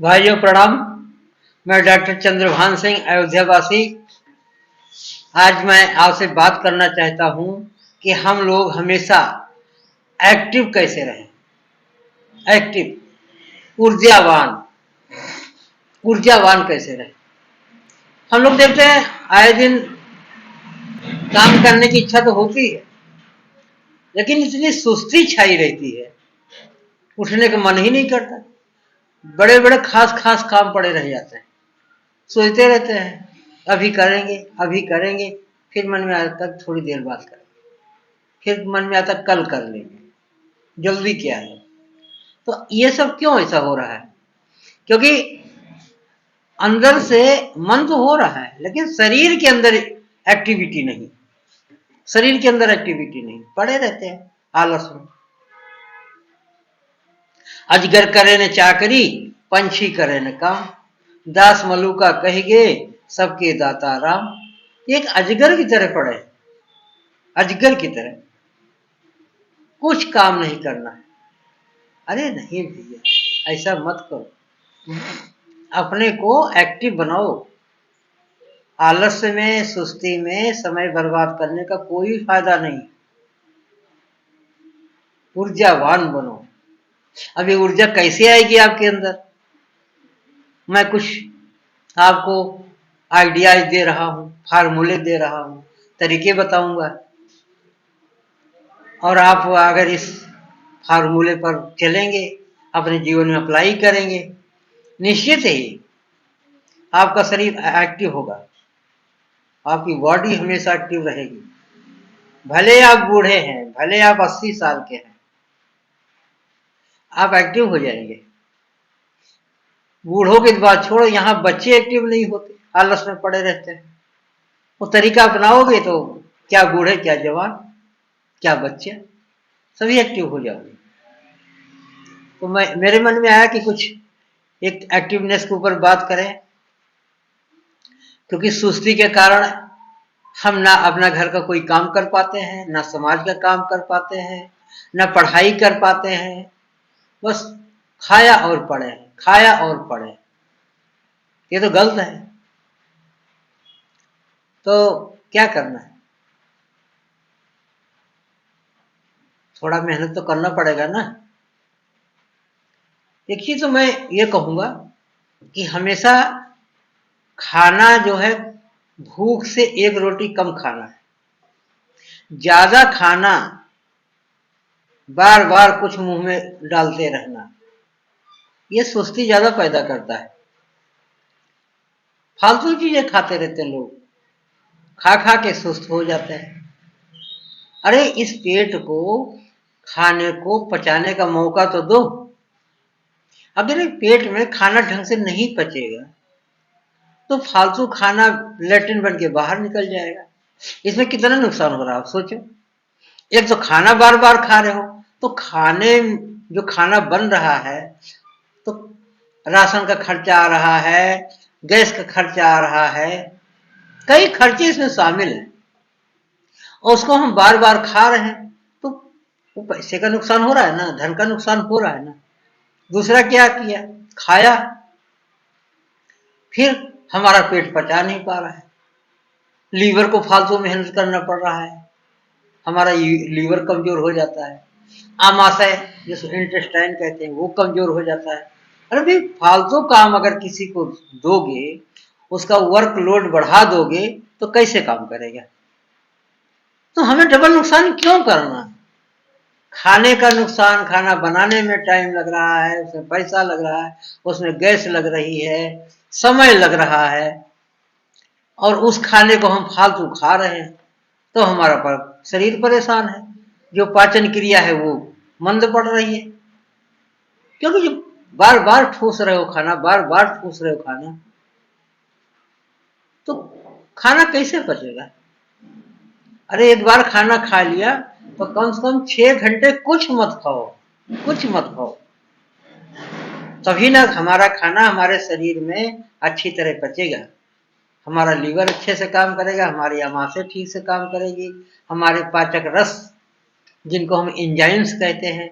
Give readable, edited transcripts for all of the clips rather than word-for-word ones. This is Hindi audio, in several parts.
भाइयों प्रणाम। मैं डॉक्टर चंद्रभान सिंह अयोध्या वासी। आज मैं आपसे बात करना चाहता हूं कि हम लोग हमेशा एक्टिव कैसे रहें। एक्टिव, ऊर्जावान ऊर्जावान कैसे रहें। हम लोग देखते हैं आए दिन काम करने की इच्छा तो होती है, लेकिन इतनी सुस्ती छाई रहती है, उठने का मन ही नहीं करता। बड़े बड़े खास खास काम पड़े रह जाते हैं, सोचते रहते हैं अभी करेंगे अभी करेंगे, फिर मन में आता थोड़ी देर बाद करेंगे, फिर मन में आता कल कर लेंगे, जल्दी क्या है। तो ये सब क्यों ऐसा हो रहा है? क्योंकि अंदर से मन तो हो रहा है, लेकिन शरीर के अंदर एक्टिविटी नहीं। शरीर के अंदर एक्टिविटी नहीं, पड़े रहते हैं आलस में। अजगर करे न चाकरी, पंछी करे न काम, दास मलुका कहिगे सबके दाता राम। एक अजगर की तरह पड़े, अजगर की तरह कुछ काम नहीं करना है। अरे नहीं भैया, ऐसा मत करो, अपने को एक्टिव बनाओ। आलस्य में, सुस्ती में समय बर्बाद करने का कोई फायदा नहीं। ऊर्जावान बनो। अब ये ऊर्जा कैसे आएगी आपके अंदर? मैं कुछ आपको आइडियाज दे रहा हूं, फार्मूले दे रहा हूं, तरीके बताऊंगा, और आप अगर इस फार्मूले पर चलेंगे, अपने जीवन में अप्लाई करेंगे, निश्चित ही आपका शरीर एक्टिव होगा, आपकी बॉडी हमेशा एक्टिव रहेगी। भले आप बूढ़े हैं, भले आप 80 साल के हैं, आप एक्टिव हो जाएंगे। बूढ़ों की बात छोड़ो, यहाँ बच्चे एक्टिव नहीं होते, आलस में पड़े रहते हैं। वो तरीका अपनाओगे तो क्या बूढ़े, क्या जवान, क्या बच्चे, सभी एक्टिव हो जाओगे। तो मेरे मन में आया कि कुछ एक एक्टिवनेस के ऊपर बात करें, क्योंकि सुस्ती के कारण हम ना अपना घर का कोई काम कर पाते हैं, ना समाज का काम कर पाते हैं, ना पढ़ाई कर पाते हैं। बस खाया और पढ़े, खाया और पढ़े। ये तो गलत है। तो क्या करना है? थोड़ा मेहनत तो करना पड़ेगा ना। एक चीज तो मैं ये कहूंगा कि हमेशा खाना जो है, भूख से एक रोटी कम खाना है। ज्यादा खाना, बार बार कुछ मुंह में डालते रहना, ये सुस्ती ज्यादा पैदा करता है। फालतू चीजें खाते रहते हैं लोग, खा खा के सुस्त हो जाते हैं। अरे इस पेट को खाने को पचाने का मौका तो दो। अगर पेट में खाना ढंग से नहीं पचेगा तो फालतू खाना लेट्रिन बन के बाहर निकल जाएगा। इसमें कितना नुकसान हो रहा है आप सोचो। एक तो खाना बार बार खा रहे हो, तो खाने जो खाना बन रहा है, तो राशन का खर्चा आ रहा है, गैस का खर्चा आ रहा है, कई खर्चे इसमें शामिल हैं, और उसको हम बार बार खा रहे हैं, तो वो पैसे का नुकसान हो रहा है ना, धन का नुकसान हो रहा है ना। दूसरा क्या किया, खाया, फिर हमारा पेट पचा नहीं पा रहा है, लीवर को फालतू मेहनत करना पड़ रहा है, हमारा लीवर कमजोर हो जाता है, आमाशय जिसको इंटेस्टाइन कहते हैं वो कमजोर हो जाता है। अरे भाई फालतू काम अगर किसी को दोगे, उसका वर्कलोड बढ़ा दोगे, तो कैसे काम करेगा? तो हमें डबल नुकसान क्यों करना? खाने का नुकसान, खाना बनाने में टाइम लग रहा है, उसमें पैसा लग रहा है, उसमें गैस लग रही है, समय लग रहा है, और उस खाने को हम फालतू खा रहे हैं, तो हमारा पर शरीर परेशान है, जो पाचन क्रिया है वो मंद पड़ रही है। क्योंकि जब बार बार ठूस रहे हो खाना, बार बार ठूस रहे हो खाना, तो खाना कैसे पचेगा? अरे एक बार खाना खा लिया तो कम से कम 6 घंटे कुछ मत खाओ, कुछ मत खाओ, तभी ना हमारा खाना हमारे शरीर में अच्छी तरह पचेगा, हमारा लीवर अच्छे से काम करेगा, हमारी आमाशय ठीक से काम करेगी, हमारे पाचक रस जिनको हम एंजाइम्स कहते हैं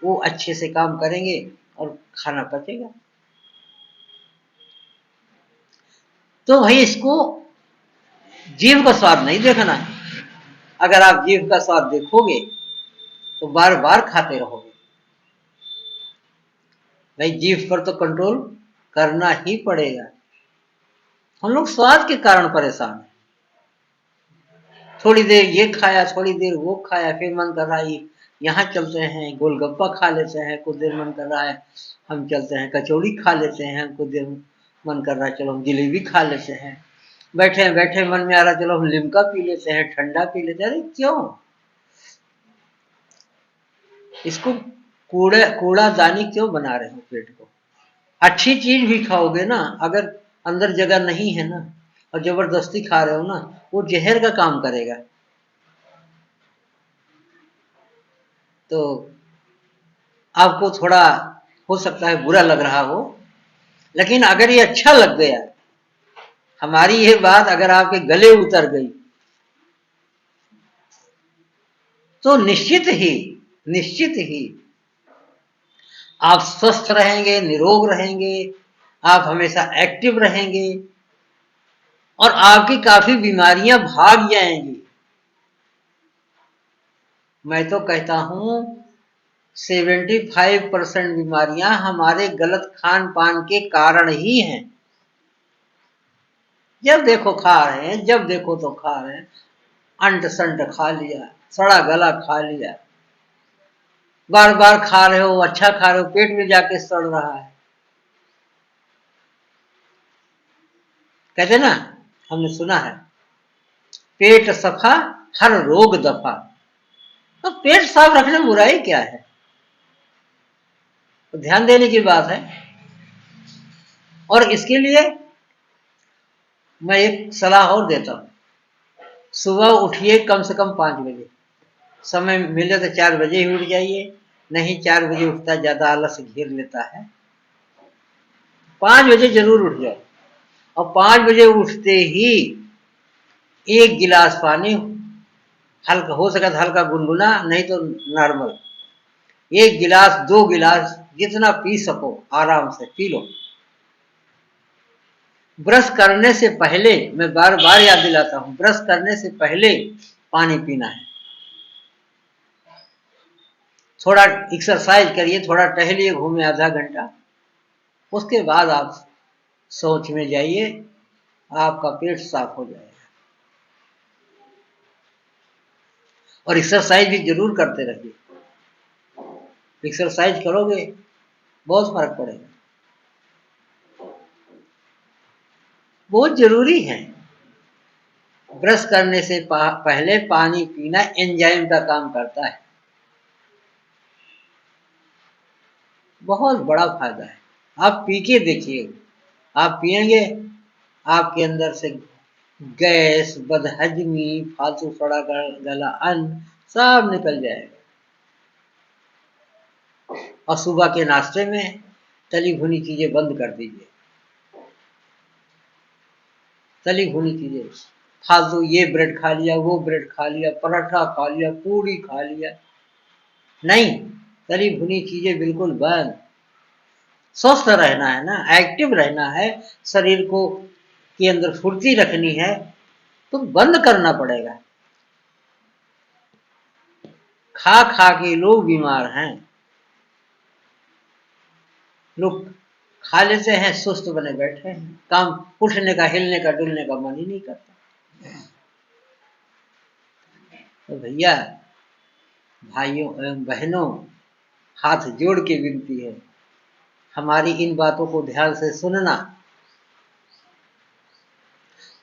वो अच्छे से काम करेंगे और खाना पचेगा। तो भाई इसको जीभ का स्वाद नहीं देखना है। अगर आप जीभ का स्वाद देखोगे तो बार बार खाते रहोगे। भाई जीभ पर तो कंट्रोल करना ही पड़ेगा। हम लोग स्वाद के कारण परेशान हैं। थोड़ी देर ये खाया, थोड़ी देर वो खाया, फिर मन कर रहा है यहाँ चलते हैं गोलगप्पा खा लेते हैं, कुछ देर मन कर रहा है हम चलते हैं कचौड़ी खा लेते हैं, कुछ देर मन कर रहा है चलो हम जलेबी खा लेते हैं, बैठे बैठे मन में आ रहा चलो हम लिमका पी लेते हैं, ठंडा पी लेते हैं। अरे क्यों इसको कूड़ादानी क्यों बना रहे हो पेट को? अच्छी चीज भी खाओगे ना, अगर अंदर जगह नहीं है ना और जबरदस्ती खा रहे हो ना, वो जहर का काम करेगा। तो आपको थोड़ा हो सकता है बुरा लग रहा हो, लेकिन अगर ये अच्छा लग गया, हमारी ये बात अगर आपके गले उतर गई, तो निश्चित ही आप स्वस्थ रहेंगे, निरोग रहेंगे, आप हमेशा एक्टिव रहेंगे और आपकी काफी बीमारियां भाग जाएंगी। मैं तो कहता हूं 75% बीमारियां हमारे गलत खान पान के कारण ही हैं। जब देखो खा रहे हैं, जब देखो तो खा रहे हैं, अंट संट खा लिया, सड़ा गला खा लिया, बार बार खा रहे हो, अच्छा खा रहे हो, पेट में जाके सड़ रहा है। कहते ना, हमने सुना है पेट सफा हर रोग दफा। तो पेट साफ रखने में बुराई क्या है? तो ध्यान देने की बात है। और इसके लिए मैं एक सलाह और देता हूं, सुबह उठिए कम से कम 5 बजे, समय मिले तो 4 बजे ही उठ जाइए, नहीं 4 बजे उठता ज्यादा आलस घेर लेता है, 5 बजे जरूर उठ जाओ। और 5 बजे उठते ही 1 गिलास पानी, हल्का हो सके तो हल्का गुनगुना, नहीं तो नॉर्मल, 1 गिलास 2 गिलास जितना पी सको आराम से पी लो। ब्रश करने से पहले, मैं बार बार याद दिलाता हूं, ब्रश करने से पहले पानी पीना है। थोड़ा एक्सरसाइज करिए, थोड़ा टहलिए, घूमिए आधा घंटा, उसके बाद आप शौच में जाइए, आपका पेट साफ हो जाएगा। और एक्सरसाइज भी जरूर करते रहिए, एक्सरसाइज करोगे बहुत फर्क पड़ेगा, बहुत जरूरी है। ब्रश करने से पहले पानी पीना एंजाइम का काम करता है, बहुत बड़ा फायदा है। आप पी के देखिए, आप पिएंगे आपके अंदर से गैस, बदहजमी, फालतू सड़ा गला अन्न सब निकल जाएगा। और सुबह के नाश्ते में तली भुनी चीजें बंद कर दीजिए, तली भुनी चीजें, फालतू ये ब्रेड खा लिया, वो ब्रेड खा लिया, पराठा खा लिया, पूरी खा लिया, नहीं, तली भुनी चीजें बिल्कुल बंद। स्वस्थ रहना है ना, एक्टिव रहना है, शरीर को के अंदर फुर्ती रखनी है, तो बंद करना पड़ेगा। खा खा के लोग बीमार हैं, लोग खा लेते हैं, सुस्त बने बैठे हैं, काम उठने का, हिलने का, डुलने का मन ही नहीं करता। तो भैया, भाइयों एवं बहनों, हाथ जोड़ के विनती है, हमारी इन बातों को ध्यान से सुनना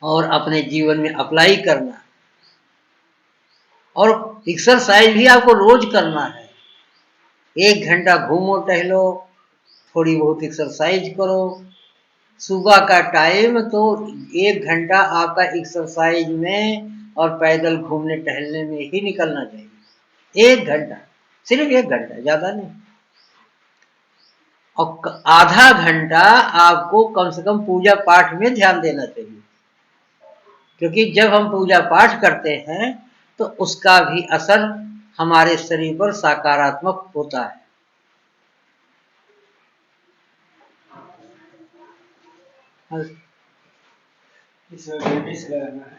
और अपने जीवन में अप्लाई करना। और एक्सरसाइज भी आपको रोज करना है, 1 घंटा घूमो टहलो, थोड़ी बहुत एक्सरसाइज करो। सुबह का टाइम तो 1 घंटा आपका एक्सरसाइज में और पैदल घूमने टहलने में ही निकलना चाहिए। 1 घंटा, सिर्फ 1 घंटा, ज्यादा नहीं। और आधा घंटा आपको कम से कम पूजा पाठ में ध्यान देना चाहिए, क्योंकि जब हम पूजा पाठ करते हैं तो उसका भी असर हमारे शरीर पर सकारात्मक होता है। इसमें बेटिस लगाना है।